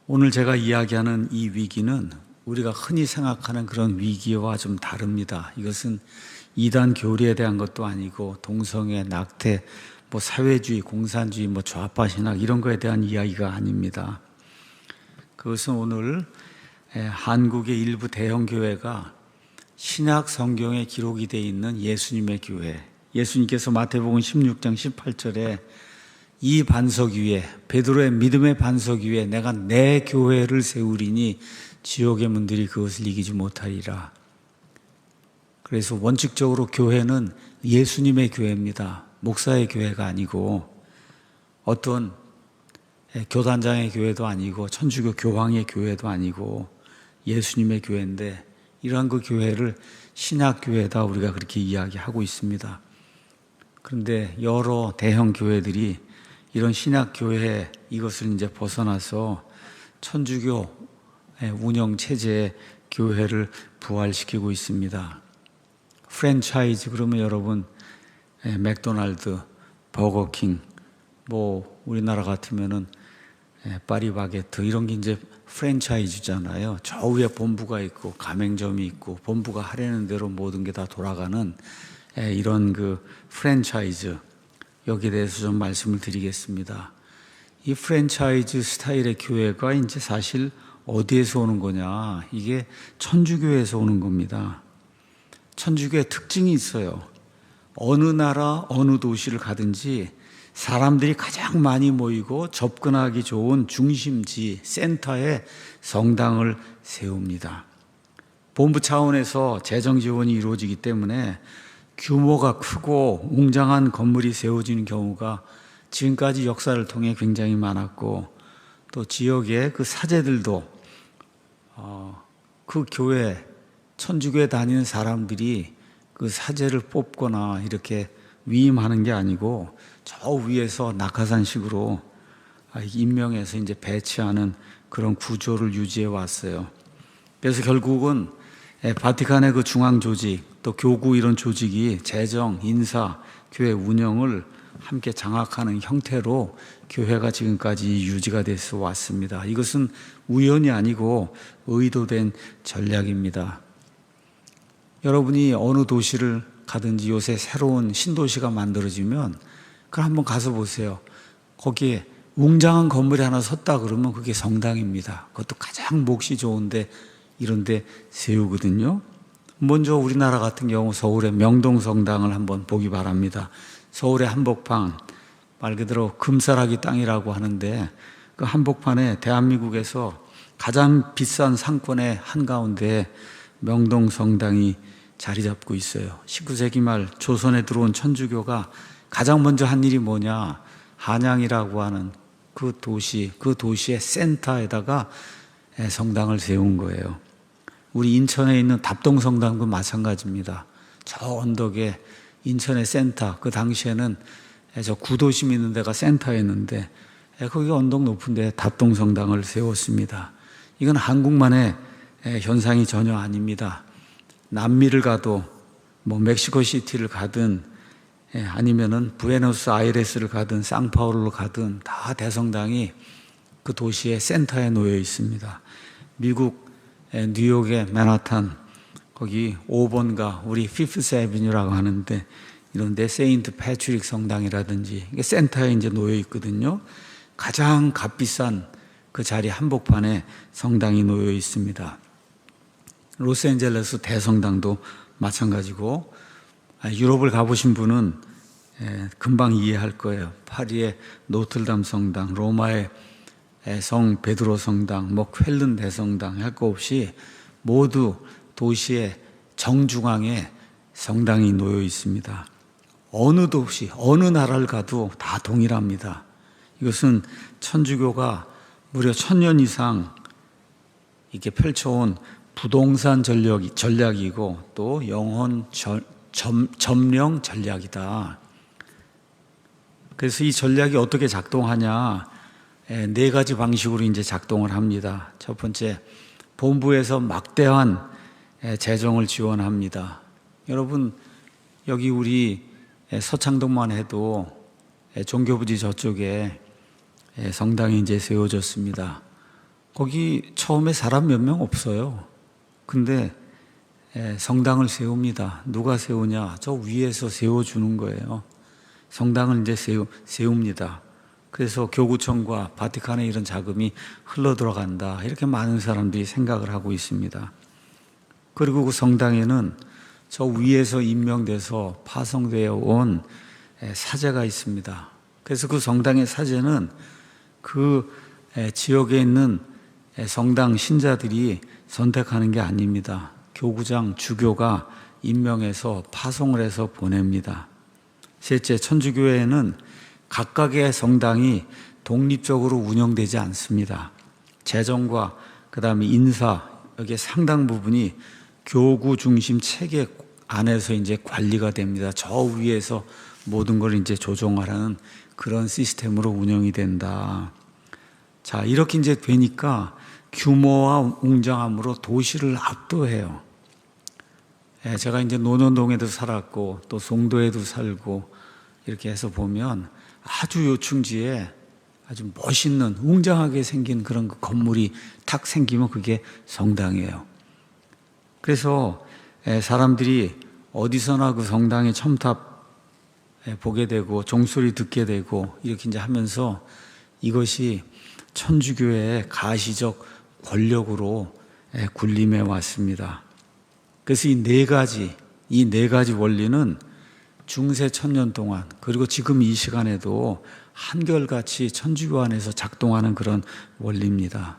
오늘 제가 이야기하는 이 위기는 우리가 흔히 생각하는 그런 위기와 좀 다릅니다. 이것은 이단 교리에 대한 것도 아니고 동성애, 낙태, 사회주의, 공산주의, 좌파 신학 이런 거에 대한 이야기가 아닙니다. 그것은 오늘 한국의 일부 대형 교회가 신약 성경에 기록이 되어 있는 예수님의 교회, 예수님께서 마태복음 16장 18절에 이 반석 위에, 베드로의 믿음의 반석 위에 내가 내 교회를 세우리니 지옥의 문들이 그것을 이기지 못하리라. 그래서 원칙적으로 교회는 예수님의 교회입니다. 목사의 교회가 아니고 어떤 교단장의 교회도 아니고 천주교 교황의 교회도 아니고 예수님의 교회인데, 이러한 그 교회를 신약교회다 우리가 그렇게 이야기하고 있습니다. 그런데 여러 대형 교회들이 이런 신약교회 이것을 이제 벗어나서 천주교 운영체제의 교회를 부활시키고 있습니다. 프랜차이즈 그러면 여러분 맥도날드, 버거킹, 우리나라 같으면은 파리바게트 이런 게 이제 프랜차이즈잖아요. 저 위에 본부가 있고 가맹점이 있고 본부가 하려는 대로 모든 게 다 돌아가는 이런 그 프랜차이즈, 여기에 대해서 좀 말씀을 드리겠습니다. 이 프랜차이즈 스타일의 교회가 이제 사실 어디에서 오는 거냐? 이게 천주교에서 오는 겁니다. 천주교의 특징이 있어요. 어느 나라, 어느 도시를 가든지 사람들이 가장 많이 모이고 접근하기 좋은 중심지, 센터에 성당을 세웁니다. 본부 차원에서 재정 지원이 이루어지기 때문에 규모가 크고 웅장한 건물이 세워지는 경우가 지금까지 역사를 통해 굉장히 많았고, 또 지역의 그 사제들도 그 교회, 천주교에 다니는 사람들이 그 사제를 뽑거나 이렇게 위임하는 게 아니고 저 위에서 낙하산식으로 임명해서 이제 배치하는 그런 구조를 유지해 왔어요. 그래서 결국은 바티칸의 그 중앙 조직, 또 교구 이런 조직이 재정, 인사, 교회 운영을 함께 장악하는 형태로 교회가 지금까지 유지가 돼서 왔습니다. 이것은 우연이 아니고 의도된 전략입니다. 여러분이 어느 도시를 가든지 요새 새로운 신도시가 만들어지면 그걸 한번 가서 보세요. 거기에 웅장한 건물이 하나 섰다 그러면 그게 성당입니다. 그것도 가장 몫이 좋은데 이런 데 세우거든요. 먼저 우리나라 같은 경우 서울의 명동성당을 한번 보기 바랍니다. 서울의 한복판, 말 그대로 금싸라기 땅이라고 하는데 그 한복판에 대한민국에서 가장 비싼 상권의 한가운데 명동성당이 자리 잡고 있어요. 19세기 말 조선에 들어온 천주교가 가장 먼저 한 일이 뭐냐? 한양이라고 하는 그 도시의 센터에다가 성당을 세운 거예요. 우리 인천에 있는 답동성당도 마찬가지입니다. 저 언덕에 인천의 센터, 그 당시에는 저 구도심 있는 데가 센터였는데 거기 언덕 높은 데 답동성당을 세웠습니다. 이건 한국만의 현상이 전혀 아닙니다. 남미를 가도 멕시코시티를 가든 아니면은 부에노스아이레스를 가든 상파울루를 가든 다 대성당이 그 도시의 센터에 놓여 있습니다. 미국 뉴욕의 맨하탄 거기 5번가 우리 피프스 애비뉴라고 하는데 이런데 세인트 패트릭 성당이라든지 이게 센터에 이제 놓여 있거든요. 가장 값비싼 그 자리 한복판에 성당이 놓여 있습니다. 로스앤젤레스 대성당도 마찬가지고, 유럽을 가보신 분은 금방 이해할 거예요. 파리의 노틀담 성당, 로마의 성 베드로 성당, 쾰른 대성당 할 거 없이 모두 도시의 정중앙에 성당이 놓여 있습니다. 어느 도시, 어느 나라를 가도 다 동일합니다. 이것은 천주교가 무려 1000년 이상 이렇게 펼쳐온 부동산 전략이고 또 영혼 점령 전략이다. 그래서 이 전략이 어떻게 작동하냐? 4가지 방식으로 이제 작동을 합니다. 첫 번째, 본부에서 막대한 재정을 지원합니다. 여러분, 여기 우리 서창동만 해도 종교부지 저쪽에 성당이 이제 세워졌습니다. 거기 처음에 사람 몇 명 없어요. 근데 성당을 세웁니다. 누가 세우냐? 저 위에서 세워주는 거예요. 성당을 이제 세웁니다. 그래서 교구청과 바티칸의 이런 자금이 흘러 들어간다. 이렇게 많은 사람들이 생각을 하고 있습니다. 그리고 그 성당에는 저 위에서 임명돼서 파송되어 온 사제가 있습니다. 그래서 그 성당의 사제는 그 지역에 있는 성당 신자들이 선택하는 게 아닙니다. 교구장, 주교가 임명해서 파송을 해서 보냅니다. 실제 천주교회에는 각각의 성당이 독립적으로 운영되지 않습니다. 재정과 그다음에 인사, 여기에 상당 부분이 교구 중심 체계 안에서 이제 관리가 됩니다. 저 위에서 모든 걸 이제 조종하라는 그런 시스템으로 운영이 된다. 자, 이렇게 이제 되니까 규모와 웅장함으로 도시를 압도해요. 제가 이제 논현동에도 살았고 또 송도에도 살고 이렇게 해서 보면 아주 요충지에 아주 멋있는 웅장하게 생긴 그런 그 건물이 탁 생기면 그게 성당이에요. 그래서 사람들이 어디서나 그 성당의 첨탑 보게 되고 종소리 듣게 되고 이렇게 이제 하면서 이것이 천주교회의 가시적 권력으로 군림해 왔습니다. 그래서 이 네 가지 원리는 중세 1000년 동안 그리고 지금 이 시간에도 한결같이 천주교 안에서 작동하는 그런 원리입니다.